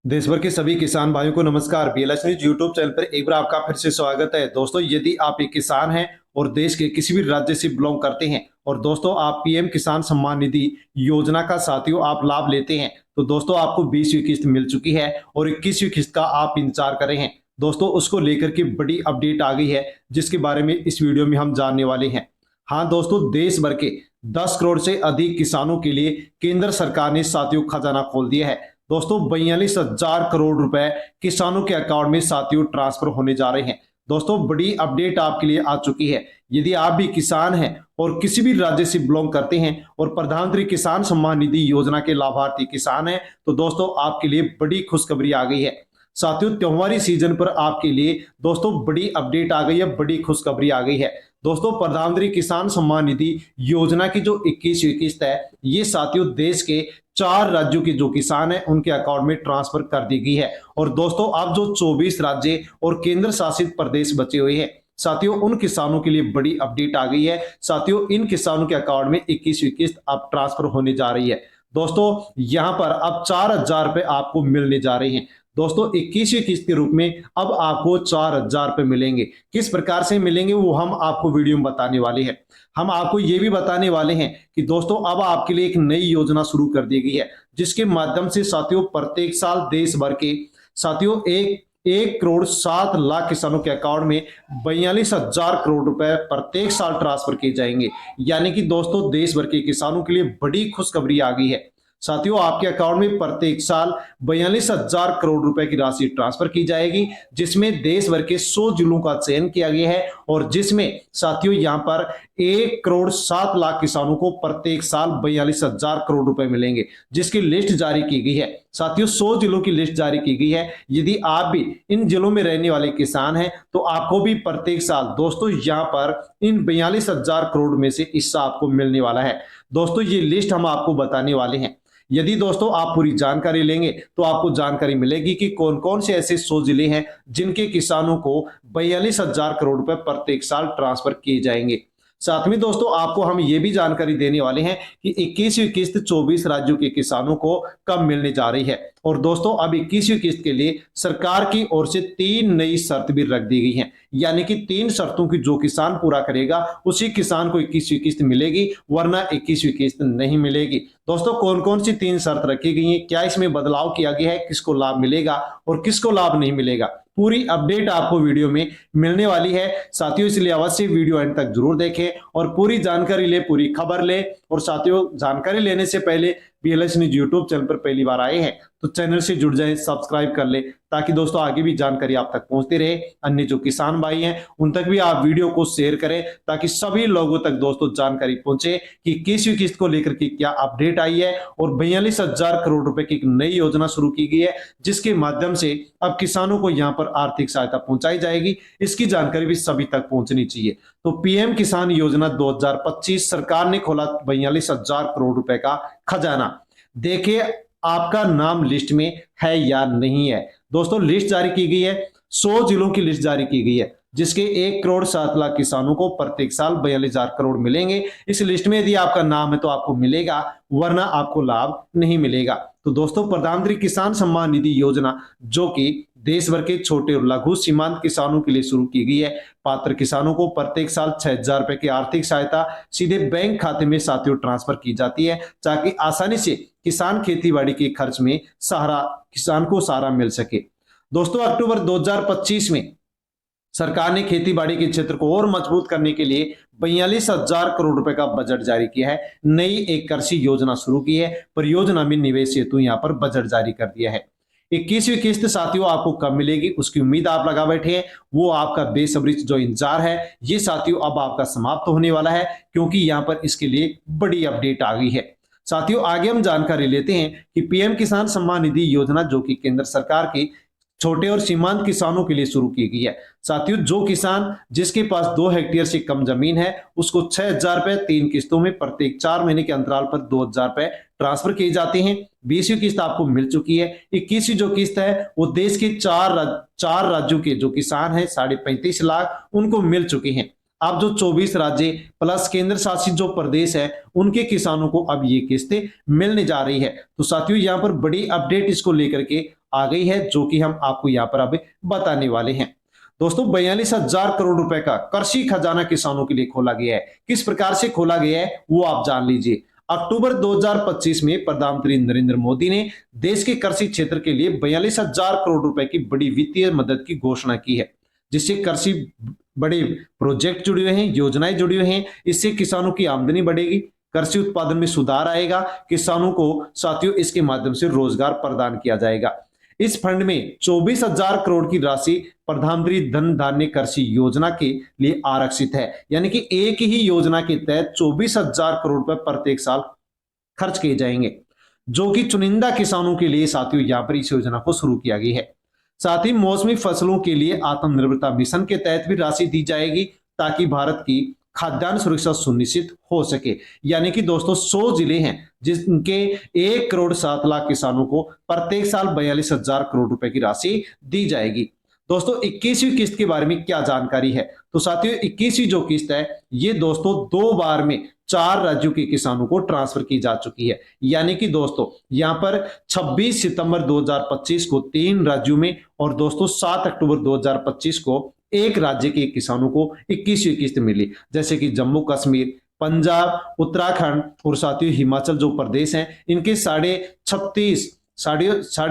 देश भर के सभी किसान भाइयों को नमस्कार। बीएलएस न्यूज यूट्यूब चैनल पर एक बार आपका फिर से स्वागत है। दोस्तों, यदि आप एक किसान हैं और देश के किसी भी राज्य से बिलोंग करते हैं और दोस्तों आप पीएम किसान सम्मान निधि योजना का साथियों आप लाभ लेते हैं, तो दोस्तों आपको 20वीं किस्त मिल चुकी है और 21वीं किस्त का आप इंतजार कर रहे हैं। दोस्तों, उसको लेकर के बड़ी अपडेट आ गई है जिसके बारे में इस वीडियो में हम जानने वाले हैं। हाँ दोस्तों, देश भर के 10 करोड़ से अधिक किसानों के लिए केंद्र सरकार ने साथियों खजाना खोल दिया है। दोस्तों, 42,000 करोड़ रुपए किसानों के अकाउंट में साथियों ट्रांसफर होने जा रहे हैं। दोस्तों, बड़ी अपडेट आपके लिए आ चुकी है। यदि आप भी किसान हैं और किसी भी राज्य से बिलोंग करते हैं और प्रधानमंत्री किसान सम्मान निधि योजना के लाभार्थी किसान हैं, तो दोस्तों आपके लिए बड़ी खुशखबरी आ गई है। साथियों, त्योहारी सीजन पर आपके लिए दोस्तों बड़ी अपडेट आ गई है, बड़ी खुशखबरी आ गई है। दोस्तों, प्रधानमंत्री किसान सम्मान निधि योजना की जो 21वीं किस्त है, ये साथियों देश के 4 राज्यों के जो किसान हैं उनके अकाउंट में ट्रांसफर कर दी गई है। और दोस्तों अब जो 24 राज्य और केंद्र शासित प्रदेश बचे हुए हैं, साथियों उन किसानों के लिए बड़ी अपडेट आ गई है। साथियों, इन किसानों के अकाउंट में 21वीं किस्त अब ट्रांसफर होने जा रही है। दोस्तों, यहां पर अब 4,000 रुपए आपको मिलने जा रहे हैं। दोस्तों, 21वीं किस्त के रूप में अब आपको 4,000 रुपए मिलेंगे। किस प्रकार से मिलेंगे वो हम आपको वीडियो में बताने वाले हैं। हम आपको ये भी बताने वाले हैं कि दोस्तों अब आपके लिए एक नई योजना शुरू कर दी गई है, जिसके माध्यम से साथियों प्रत्येक साल देश भर के साथियों एक करोड़ 7 लाख किसानों के अकाउंट में 42,000 करोड़ रुपए प्रत्येक साल ट्रांसफर किए जाएंगे। यानी कि दोस्तों देश भर के किसानों के लिए बड़ी खुशखबरी आ गई है। साथियों, आपके अकाउंट में प्रत्येक साल 42,000 करोड़ रुपए की राशि ट्रांसफर की जाएगी, जिसमें देश भर के 100 जिलों का चयन किया गया है और जिसमें साथियों यहां पर 1 करोड़ 7 लाख किसानों को प्रत्येक साल 42,000 करोड़ रुपए मिलेंगे, जिसकी लिस्ट जारी की गई है। साथियों, 100 जिलों की लिस्ट जारी की गई है। यदि आप भी इन जिलों में रहने वाले किसान हैं तो आपको भी प्रत्येक साल दोस्तों यहां पर इन 42,000 करोड़ में से हिस्सा आपको मिलने वाला है। दोस्तों, ये लिस्ट हम आपको बताने वाले हैं। यदि दोस्तों आप पूरी जानकारी लेंगे तो आपको जानकारी मिलेगी कि कौन कौन से ऐसे 100 जिले हैं जिनके किसानों को 42,000 करोड़ रुपए प्रत्येक साल ट्रांसफर किए जाएंगे। साथ में दोस्तों आपको हम ये भी जानकारी देने वाले हैं कि 21वीं किस्त 24 राज्यों के किसानों को कब मिलने जा रही है। और दोस्तों अब 21वीं किस्त के लिए सरकार की ओर से 3 नई शर्त भी रख दी गई हैं। यानी कि 3 शर्तों की जो किसान पूरा करेगा उसी किसान को 21वीं किस्त मिलेगी, वरना 21वीं किस्त नहीं मिलेगी। दोस्तों, कौन कौन सी 3 शर्त रखी गई है, क्या इसमें बदलाव किया गया है, किसको लाभ मिलेगा और किसको लाभ नहीं मिलेगा, पूरी अपडेट आपको वीडियो में मिलने वाली है। साथियों, इसलिए अवश्य वीडियो एंड तक जरूर देखें और पूरी जानकारी ले, पूरी खबर ले। और साथियों, जानकारी लेने से पहले बीएलएस न्यूज यूट्यूब चैनल पर पहली बार आए हैं तो चैनल से जुड़ जाएं, सब्सक्राइब कर ले, ताकि दोस्तों आगे भी जानकारी आप तक पहुंचती रहे। अन्य जो किसान भाई हैं उन तक भी आप वीडियो को शेयर करें, ताकि सभी लोगों तक दोस्तों जानकारी पहुंचे कि 21वीं किस्त को लेकर के क्या अपडेट आई है और 42,000 करोड़ रुपए की एक नई योजना शुरू की गई है, जिसके माध्यम से अब किसानों को यहां पर आर्थिक सहायता पहुंचाई जाएगी। इसकी जानकारी भी सभी तक पहुंचनी चाहिए। तो पीएम किसान योजना 2025 सरकार ने खोला 42,000 करोड़ रुपए का खजाना। देखिए आपका नाम लिस्ट में है या नहीं है। दोस्तों, लिस्ट जारी की गई है, 100 जिलों की लिस्ट जारी की गई है, जिसके 1 करोड़ 7 लाख किसानों को प्रत्येक साल 42,000 करोड़ मिलेंगे। इस लिस्ट में यदि आपका नाम है तो आपको मिलेगा, वरना आपको लाभ नहीं मिलेगा। तो दोस्तों, प्रधानमंत्री किसान सम्मान निधि योजना जो कि देश भर के छोटे और लघु सीमांत किसानों के लिए शुरू की गई है, पात्र किसानों को प्रत्येक साल 6,000 रुपए की आर्थिक सहायता सीधे बैंक खाते में साथियों ट्रांसफर की जाती है, ताकि आसानी से किसान खेतीबाड़ी के खर्च में किसान को सहारा मिल सके। दोस्तों, अक्टूबर 2025 में सरकार ने खेती बाड़ी के क्षेत्र को और मजबूत करने के लिए 42,000 करोड़ रुपए का बजट जारी किया है। नई एक कृषि योजना शुरू की है, परियोजना में निवेश हेतु यहाँ पर बजट जारी कर दिया है। 21वीं किस्त साथियों आपको कब मिलेगी उसकी उम्मीद आप लगा बैठे हैं, वो आपका बेसब्री से जो इंतजार है ये साथियों अब आपका समाप्त होने वाला है, क्योंकि यहाँ पर इसके लिए बड़ी अपडेट आ गई है। साथियों, आगे हम जानकारी लेते हैं कि पीएम किसान सम्मान निधि योजना जो कि केंद्र सरकार की छोटे और सीमांत किसानों के लिए शुरू की गई है। साथियों, जो किसान जिसके पास 2 हेक्टेयर से कम जमीन है उसको 6,000 रुपए 3 किस्तों में प्रत्येक 4 महीने के अंतराल पर 2,000 रुपए ट्रांसफर किए जाते हैं। 20वीं किस्त आपको मिल चुकी है। 21वीं जो किस्त है वो देश के चार राज्यों के जो किसान है 35.5 लाख उनको मिल चुकी है। अब जो 24 राज्य प्लस केंद्र शासित जो प्रदेश है उनके किसानों को अब ये किस्तें मिलने जा रही है। तो साथियों, यहाँ पर बड़ी अपडेट इसको लेकर के आ गई है, जो कि हम आपको यहाँ पर अब बताने वाले हैं। दोस्तों 42,000 करोड़ रुपए का कृषि खजाना किसानों के लिए खोला गया है। किस प्रकार से खोला गया है वो आप जान लीजिए। अक्टूबर 2025 में प्रधानमंत्री नरेंद्र मोदी ने देश के कृषि क्षेत्र के लिए 42,000 करोड़ रुपए की बड़ी वित्तीय मदद की घोषणा की है, जिससे कृषि बड़े प्रोजेक्ट जुड़े हुए हैं, योजनाएं जुड़ी हुई हैं। इससे किसानों की आमदनी बढ़ेगी, कृषि उत्पादन में सुधार आएगा, किसानों को साथियों इसके माध्यम से रोजगार प्रदान किया जाएगा। इस फंड में 24,000 करोड़ की राशि प्रधानमंत्री धन धान्य कृषि योजना के लिए आरक्षित है, यानी कि एक ही योजना के तहत 24,000 करोड़ रुपए प्रत्येक साल खर्च किए जाएंगे, जो कि चुनिंदा किसानों के लिए साथियों यहाँ पर इस योजना को शुरू किया गया है। साथ ही मौसमी फसलों के लिए आत्मनिर्भरता मिशन के तहत भी राशि दी जाएगी, ताकि भारत की खाद्यान्न सुरक्षा सुनिश्चित हो सके। यानी कि दोस्तों 100 जिले हैं जिनके 1,07,00,000 किसानों को प्रत्येक साल 42,000 करोड़ रुपए की राशि दी जाएगी। दोस्तों 21वीं किस्त के बारे में क्या जानकारी है, तो साथियों 21वीं जो किस्त है ये दोस्तों 2 बार में 4 राज्यों के किसानों को ट्रांसफर की जा चुकी है। यानी कि दोस्तों यहां पर 26 सितंबर 2025 को 3 राज्यों में और दोस्तों 7 अक्टूबर 2025 को एक राज्य के किसानों को 21वीं किस्त मिली, जैसे कि जम्मू कश्मीर, पंजाब, उत्तराखंड और साथियों हिमाचल जो प्रदेश हैं, इनके साढ़े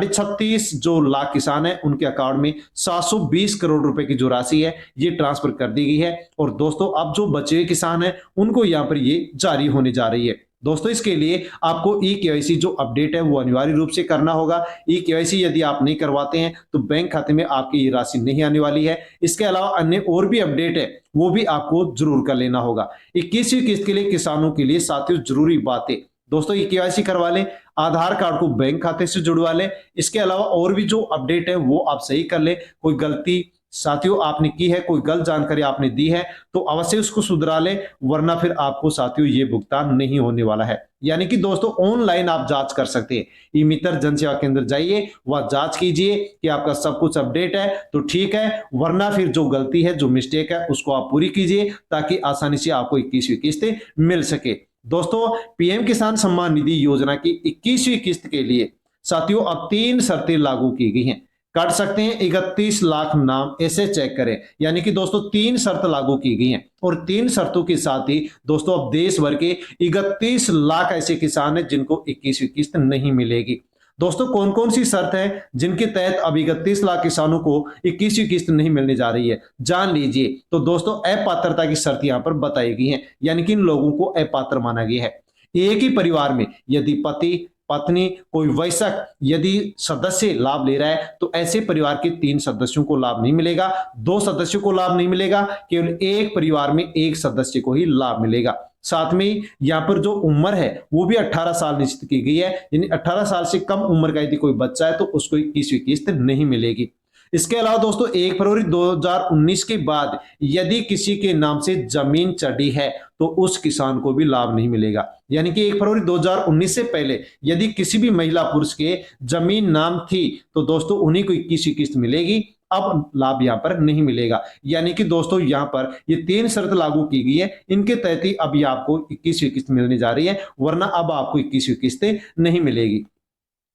छत्तीस जो लाख किसान हैं उनके अकाउंट में 720 करोड़ रुपए की जो राशि है ये ट्रांसफर कर दी गई है। और दोस्तों अब जो बचे हुए किसान हैं उनको यहाँ पर ये जारी होने जा रही है। दोस्तों इसके लिए आपको ई केवाईसी जो अपडेट है वो अनिवार्य रूप से करना होगा। ई केवाईसी यदि आप नहीं करवाते हैं तो बैंक खाते में आपकी ये राशि नहीं आने वाली है। इसके अलावा अन्य और भी अपडेट है वो भी आपको जरूर कर लेना होगा। 21वीं किस्त के लिए किसानों के लिए साथियों जरूरी बातें, दोस्तों ई केवाईसी करवा लें, आधार कार्ड को बैंक खाते से जुड़वा लें। इसके अलावा और भी जो अपडेट है वो आप सही कर लें। कोई गलती साथियों आपने की है, कोई गलत जानकारी आपने दी है तो अवश्य उसको सुधरा ले, वरना फिर आपको साथियों ये भुगतान नहीं होने वाला है। यानी कि दोस्तों ऑनलाइन आप जांच कर सकते हैं। ई मित्र जन सेवा केंद्र जाइए, वह जांच कीजिए कि आपका सब कुछ अपडेट है तो ठीक है, वरना फिर जो गलती है जो मिस्टेक है उसको आप पूरी कीजिए, ताकि आसानी से आपको 21वीं किस्त मिल सके। दोस्तों पीएम किसान सम्मान निधि योजना की 21वीं किस्त के लिए साथियों अब 3 शर्तें लागू की गई हैं। काट सकते हैं 31 लाख नाम, ऐसे चेक करें। यानी कि दोस्तों 3 शर्त लागू की गई हैं और 3 शर्तों के साथ ही दोस्तों अब देश भर के 31 लाख ऐसे किसान हैं जिनको 21वीं किस्त नहीं मिलेगी। दोस्तों कौन कौन सी शर्त है जिनके तहत अब 31 लाख किसानों को 21वीं किस्त नहीं मिलने जा रही है, जान लीजिए। तो दोस्तों अपात्रता की शर्त यहां पर बताई गई है, यानी कि इन लोगों को अपात्र माना गया है। एक ही परिवार में यदि पति पत्नी कोई वयस्क यदि सदस्य लाभ ले रहा है तो ऐसे परिवार के 3 सदस्यों को लाभ नहीं मिलेगा, 2 सदस्यों को लाभ नहीं मिलेगा, केवल एक परिवार में एक सदस्य को ही लाभ मिलेगा। साथ में यहाँ पर जो उम्र है वो भी 18 साल निश्चित की गई है, यानी 18 साल से कम उम्र का यदि कोई बच्चा है तो उसको 21वीं किस्त नहीं मिलेगी। इसके अलावा दोस्तों 1 फरवरी 2019 के बाद यदि किसी के नाम से जमीन चढ़ी है तो उस किसान को भी लाभ नहीं मिलेगा। यानी कि 1 फरवरी 2019 से पहले यदि किसी भी महिला पुरुष के जमीन नाम थी तो दोस्तों उन्हीं को 21वीं किस्त मिलेगी, अब लाभ यहां पर नहीं मिलेगा। यानी कि दोस्तों यहां पर ये 3 शर्त लागू की गई है, इनके तहत ही अब ये आपको 21वीं किस्त मिलने जा रही है, वरना अब आपको 21वीं किस्त नहीं मिलेगी।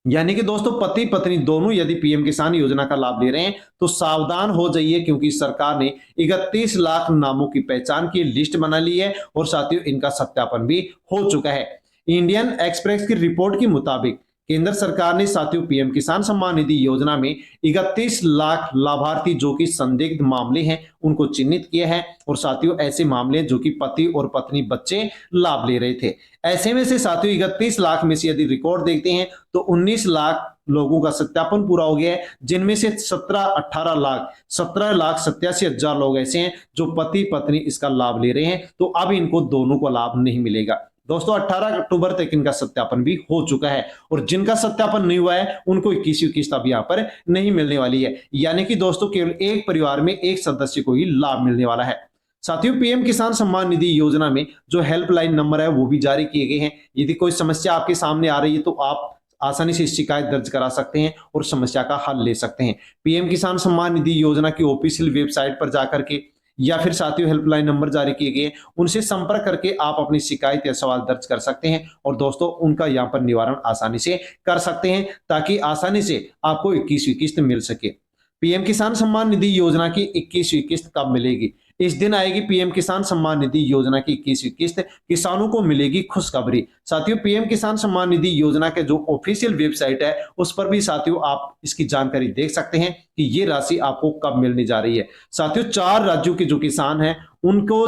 यानी कि दोस्तों पति पत्नी दोनों यदि पीएम किसान योजना का लाभ ले रहे हैं तो सावधान हो जाइए, क्योंकि सरकार ने 31 लाख नामों की पहचान की लिस्ट बना ली है और साथियों इनका सत्यापन भी हो चुका है। इंडियन एक्सप्रेस की रिपोर्ट के मुताबिक केंद्र सरकार ने साथियों पीएम किसान सम्मान निधि योजना में 31 लाख लाभार्थी जो कि संदिग्ध मामले हैं उनको चिन्हित किया है, और साथियों ऐसे मामले जो कि पति और पत्नी बच्चे लाभ ले रहे थे। ऐसे में से साथियों 31 लाख में से यदि रिकॉर्ड देखते हैं तो 19 लाख लोगों का सत्यापन पूरा हो गया है, जिनमें से 17 लाख 87,000 लोग ऐसे हैं जो पति पत्नी इसका लाभ ले रहे हैं, तो अब इनको दोनों को लाभ नहीं मिलेगा। दोस्तों 18 अक्टूबर तक इनका सत्यापन भी हो चुका है, और जिनका सत्यापन नहीं हुआ है उनको 21वीं किस्त अब यहाँ पर नहीं मिलने वाली है। यानी कि दोस्तों केवल एक परिवार में एक सदस्य को ही लाभ मिलने वाला है। साथियों पीएम किसान सम्मान निधि योजना में जो हेल्पलाइन नंबर है वो भी जारी किए गए हैं। यदि कोई समस्या आपके सामने आ रही है तो आप आसानी से शिकायत दर्ज करा सकते हैं और समस्या का हल ले सकते हैं। पीएम किसान सम्मान निधि योजना की ऑफिशियल वेबसाइट पर जाकर के या फिर साथियों हेल्पलाइन नंबर जारी किए गए, उनसे संपर्क करके आप अपनी शिकायत या सवाल दर्ज कर सकते हैं और दोस्तों उनका यहाँ पर निवारण आसानी से कर सकते हैं, ताकि आसानी से आपको 21वीं किस्त मिल सके। पीएम किसान सम्मान निधि योजना की 21वीं किस्त कब मिलेगी? इस दिन आएगी पीएम किसान सम्मान निधि योजना की 21वीं किस्त, किसानों को मिलेगी खुशखबरी। साथियों पीएम किसान सम्मान निधि योजना के जो ऑफिशियल वेबसाइट है उस पर भी साथियों आप इसकी जानकारी देख सकते हैं कि ये राशि आपको कब मिलने जा रही है। साथियों 4 राज्यों के जो किसान हैं उनको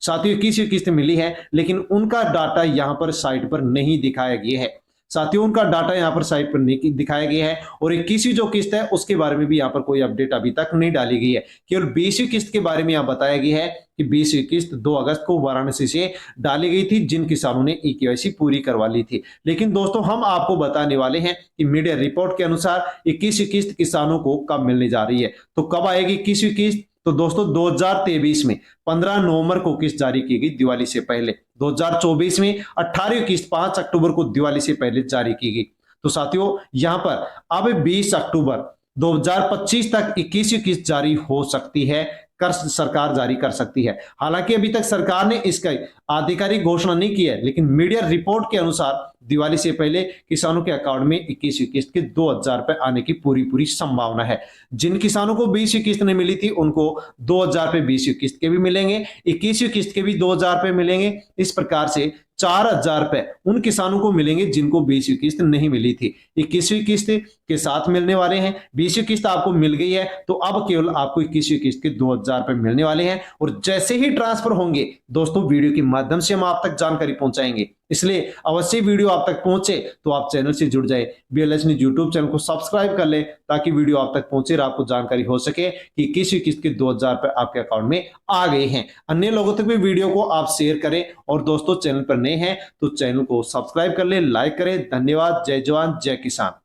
साथियों 21वीं किस्त मिली है, लेकिन उनका डाटा यहाँ पर साइट पर नहीं दिखाया गया है। साथियों उनका डाटा यहाँ पर साइट पर नहीं दिखाया गया है और 21वीं जो किस्त है उसके बारे में भी यहाँ पर कोई अपडेट अभी तक नहीं डाली गई है। केवल 20वीं किस्त के बारे में यहाँ बताया गया है कि 20वीं किस्त 2 अगस्त को वाराणसी से डाली गई थी, जिन किसानों ने ई-केवाईसी पूरी करवा ली थी। लेकिन दोस्तों हम आपको बताने वाले हैं कि मीडिया रिपोर्ट के अनुसार 21वीं किस्त किसानों को कब मिलने जा रही है। तो कब आएगी 21वीं किस्त? तो दोस्तों 2023 में 15 नवंबर को किस्त जारी की गई दिवाली से पहले। 2024 में 18वीं किस्त 5 अक्टूबर को दिवाली से पहले जारी की गई। तो साथियों यहाँ पर अब 20 अक्टूबर 2025 तक 21वीं किस्त जारी हो सकती है, कर सरकार जारी कर सकती है। हालांकि अभी तक सरकार ने इसका आधिकारिक घोषणा नहीं की है, लेकिन मीडिया रिपोर्ट के अनुसार दिवाली से पहले किसानों के अकाउंट में 21वीं किस्त के 2000 रुपए आने की पूरी संभावना है। जिन किसानों को 20वीं किस्त नहीं मिली थी उनको 2000 रुपए 20वीं किस्त के भी मिलेंगे, 21वीं किस्त के भी 2000 रुपए मिलेंगे। इस प्रकार से 4000 रुपए उन किसानों को मिलेंगे जिनको 20वीं किस्त नहीं मिली थी। 21वीं किस्त के साथ मिलने वाले हैं, 20वीं किस्त आपको मिल गई है तो अब केवल आपको 21वीं किस्त के 2000 रुपए मिलने वाले हैं और जैसे ही ट्रांसफर होंगे दोस्तों वीडियो के माध्यम से हम आप तक जानकारी पहुंचाएंगे। इसलिए अवश्य वीडियो आप तक पहुंचे तो आप चैनल से जुड़ जाए, बीएलएस न्यूज़ यूट्यूब चैनल को सब्सक्राइब कर ले ताकि वीडियो आप तक पहुंचे और आपको जानकारी हो सके कि 21वीं किस्त के 2000 रुपए आपके अकाउंट में आ गए हैं। अन्य लोगों तक भी वीडियो को आप शेयर करें और दोस्तों चैनल पर नए हैं तो चैनल को सब्सक्राइब कर ले, लाइक करें। धन्यवाद। जय जवान जय किसान।